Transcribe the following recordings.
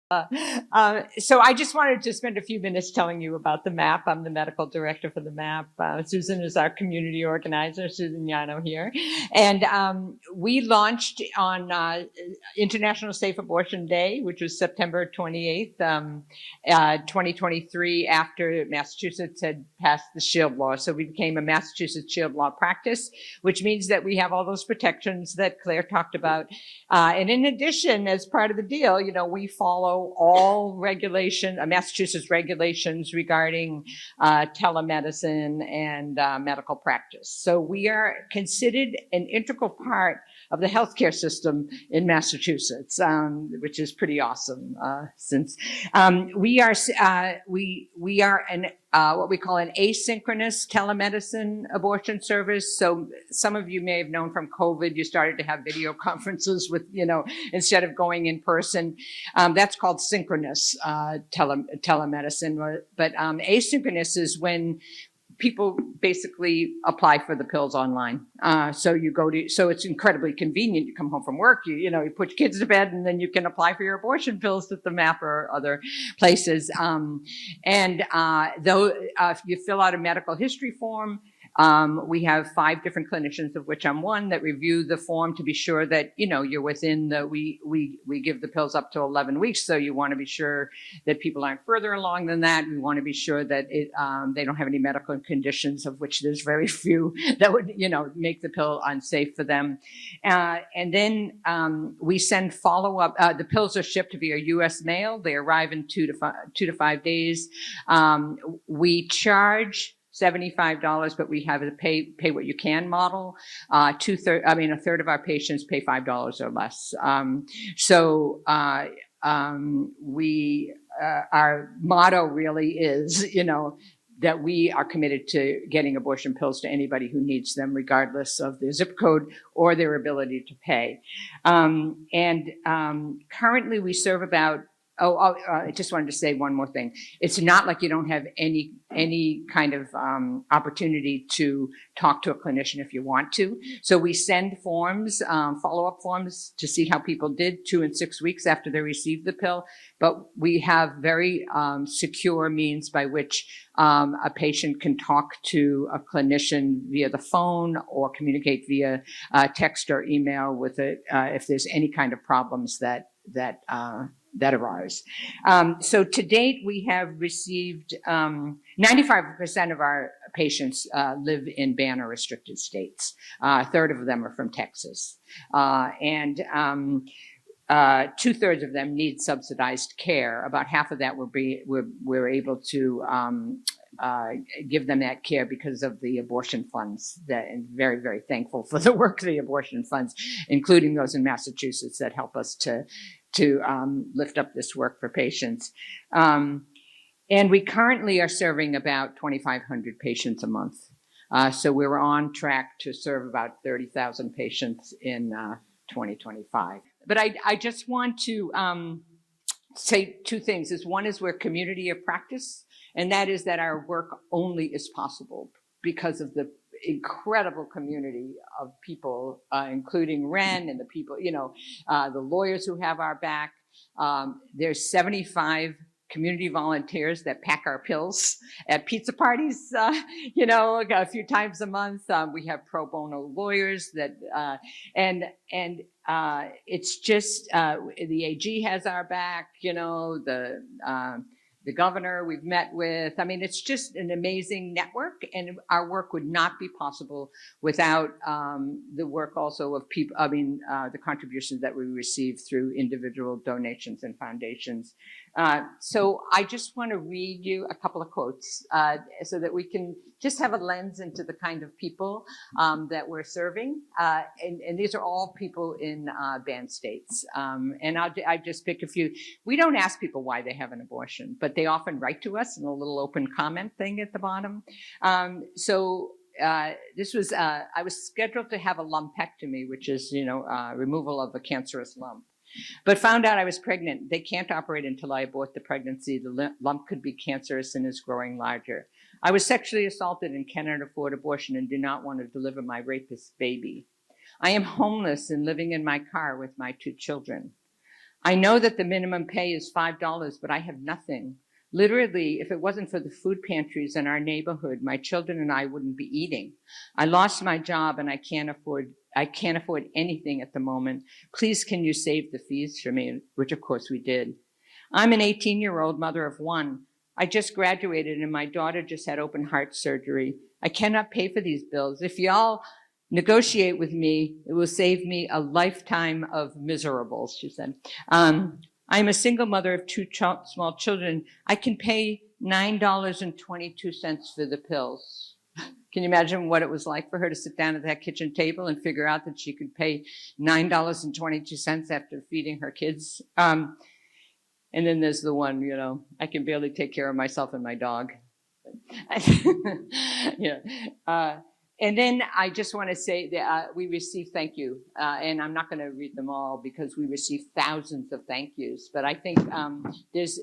So I just wanted to spend a few minutes telling you about the MAP. I'm the medical director for the MAP. Susan is our community organizer, Susan Yano here. And we launched on International Safe Abortion Day, which was September 28th, 2023, after Massachusetts had passed the SHIELD law. So we became a Massachusetts SHIELD law practice, which means that we have all those protections that Claire talked about. And in addition, as part of the deal, we follow all regulation, Massachusetts regulations regarding telemedicine and medical practice. So we are considered an integral part of the healthcare system in Massachusetts, which is pretty awesome. Since we are an what we call an asynchronous telemedicine abortion service. So some of you may have known from COVID, you started to have video conferences with, instead of going in person. That's called synchronous telemedicine. But asynchronous is when people basically apply for the pills online. So it's incredibly convenient. You come home from work, you put your kids to bed, and then you can apply for your abortion pills at the MAP or other places. Though if you fill out a medical history form, we have 5 different clinicians, of which I'm one, that review the form to be sure that, you're within we give the pills up to 11 weeks. So you want to be sure that people aren't further along than that. We want to be sure that they don't have any medical conditions, of which there's very few, that would, make the pill unsafe for them. And then we send follow-up. The pills are shipped via U.S. mail. They arrive in 2 to 5 days. We charge $75, but we have a pay what you can model. A third of our patients pay $5 or less. Our motto really is, that we are committed to getting abortion pills to anybody who needs them, regardless of their zip code or their ability to pay. Currently we serve about I just wanted to say one more thing. It's not like you don't have any kind of opportunity to talk to a clinician if you want to. So we send forms, follow-up forms, to see how people did 2 and 6 weeks after they received the pill. But we have very secure means by which a patient can talk to a clinician via the phone or communicate via text or email with it if there's any kind of problems that arise. So to date, we have received 95% of our patients live in ban or restricted states. A third of them are from Texas. And 2/3 of them need subsidized care. About half of that we're able to give them that care because of the abortion funds, and very, very thankful for the work of the abortion funds, including those in Massachusetts that help us to lift up this work for patients. And we currently are serving about 2,500 patients a month. So we're on track to serve about 30,000 patients in 2025. But I just want to say 2 things. One is we're community of practice, and that is that our work only is possible because of the incredible community of people, including Ren and the people, the lawyers who have our back. There's 75 community volunteers that pack our pills at pizza parties, a few times a month. We have pro bono lawyers that, it's just, the AG has our back, the governor we've met with. I mean, it's just an amazing network, and our work would not be possible without the work also of people, the contributions that we receive through individual donations and foundations. So I just want to read you a couple of quotes so that we can just have a lens into the kind of people that we're serving. And these are all people in banned states. And I just pick a few. We don't ask people why they have an abortion, but they often write to us in a little open comment thing at the bottom. This was, I was scheduled to have a lumpectomy, which is, removal of a cancerous lump, but found out I was pregnant. They can't operate until I abort the pregnancy. The lump could be cancerous and is growing larger. I was sexually assaulted and cannot afford abortion and do not want to deliver my rapist baby. I am homeless and living in my car with my 2 children. I know that the minimum pay is $5, but I have nothing. Literally, if it wasn't for the food pantries in our neighborhood, my children and I wouldn't be eating. I lost my job and I can't afford anything at the moment. Please, can you save the fees for me? Which of course we did. I'm an 18-year-old mother of one. I just graduated and my daughter just had open heart surgery. I cannot pay for these bills. If y'all negotiate with me, it will save me a lifetime of miserables, she said. I'm a single mother of two small children. I can pay $9.22 for the pills. Can you imagine what it was like for her to sit down at that kitchen table and figure out that she could pay $9.22 after feeding her kids? And then there's the one, I can barely take care of myself and my dog. And then I just want to say that we received thank you, and I'm not going to read them all because we received thousands of thank yous. But I think there's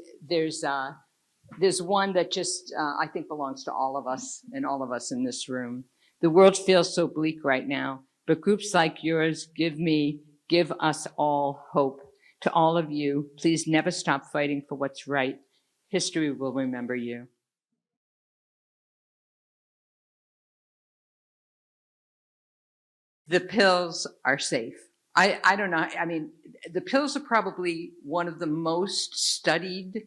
one that just I think belongs to all of us and all of us in this room. The world feels so bleak right now, but groups like yours give us all hope. To all of you, please never stop fighting for what's right. History will remember you. The pills are safe. I don't know. I mean, the pills are probably one of the most studied,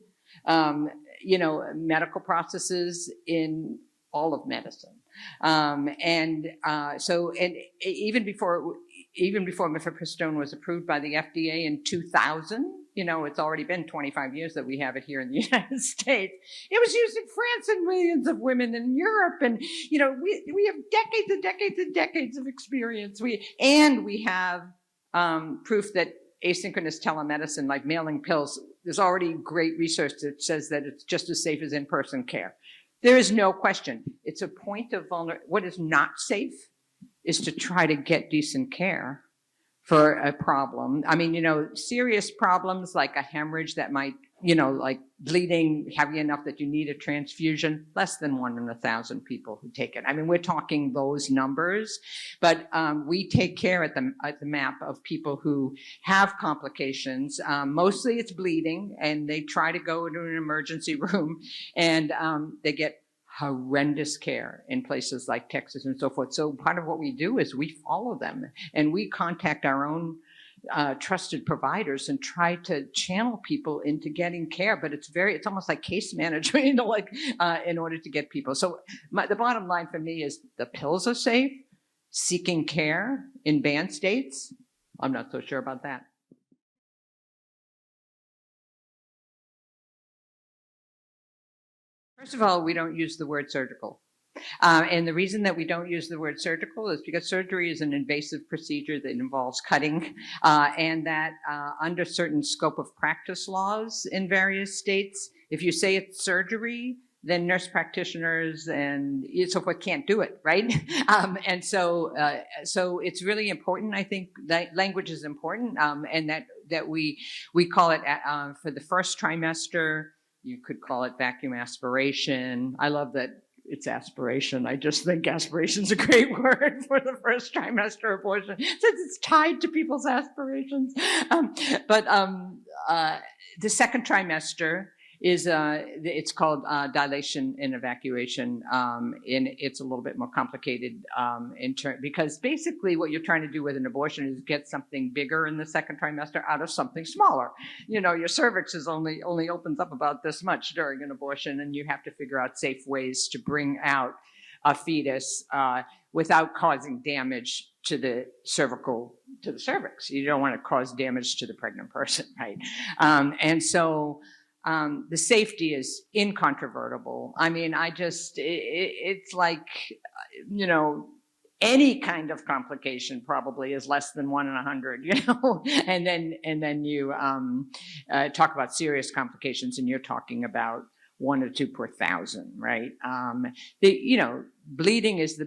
medical processes in all of medicine. So even before mifepristone was approved by the FDA in 2000, it's already been 25 years that we have it here in the United States. It was used in France and millions of women in Europe. And, we have decades and decades and decades of experience. We have proof that asynchronous telemedicine, like mailing pills, there's already great research that says that it's just as safe as in-person care. There is no question. It's a point of vulnerability. What is not safe is to try to get decent care for a problem. I mean, serious problems like a hemorrhage that might, like bleeding heavy enough that you need a transfusion, less than 1 in 1,000 people who take it. I mean, we're talking those numbers, but we take care at the MAP of people who have complications. Mostly it's bleeding, and they try to go into an emergency room, and they get horrendous care in places like Texas and so forth. So part of what we do is we follow them, and we contact our own trusted providers and try to channel people into getting care. But it's almost like case management, in order to get people. So the bottom line for me is the pills are safe. Seeking care in banned states, I'm not so sure about that. First of all, we don't use the word surgical. And the reason that we don't use the word surgical is because surgery is an invasive procedure that involves cutting, and that under certain scope of practice laws in various states, if you say it's surgery, then nurse practitioners and so forth can't do it, right? And so it's really important. I think that language is important, and that we call it for the first trimester. You could call it vacuum aspiration. I love that it's aspiration. I just think aspiration is a great word for the first trimester abortion, since it's tied to people's aspirations. But the second trimester is it's called dilation and evacuation, and it's a little bit more complicated because basically what you're trying to do with an abortion is get something bigger in the second trimester out of something smaller. Your cervix is only opens up about this much during an abortion, and you have to figure out safe ways to bring out a fetus without causing damage to the cervix. You don't want to cause damage to the pregnant person, right? And so the safety is incontrovertible. I mean, it's like, any kind of complication probably is less than 1 in 100, and then you talk about serious complications, and you're talking about 1 or 2 per 1,000, right? Bleeding is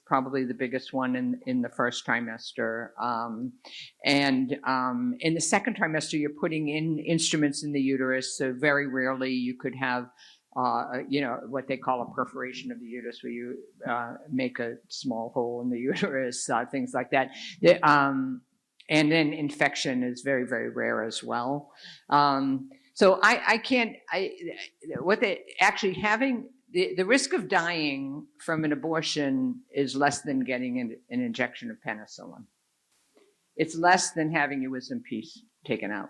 probably the biggest one in the first trimester, and in the second trimester you're putting in instruments in the uterus. So very rarely you could have what they call a perforation of the uterus, where you make a small hole in the uterus, things like that. And then infection is very, very rare as well. So the risk of dying from an abortion is less than getting an injection of penicillin. It's less than having your wisdom piece taken out.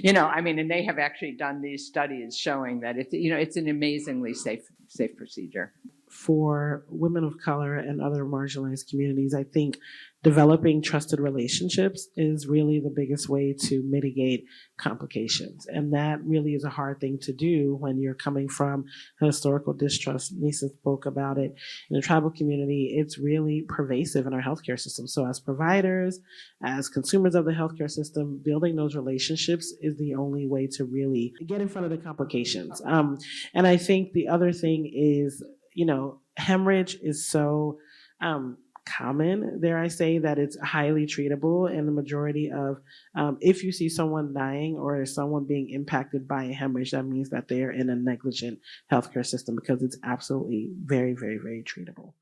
And they have actually done these studies showing that it's an amazingly safe procedure. For women of color and other marginalized communities, I think developing trusted relationships is really the biggest way to mitigate complications. And that really is a hard thing to do when you're coming from a historical distrust. Lisa spoke about it. In the tribal community, it's really pervasive in our healthcare system. So as providers, as consumers of the healthcare system, building those relationships is the only way to really get in front of the complications. And I think the other thing is, hemorrhage is so common, dare I say, that it's highly treatable. And the majority of, if you see someone dying or someone being impacted by a hemorrhage, that means that they're in a negligent healthcare system, because it's absolutely very, very, very treatable.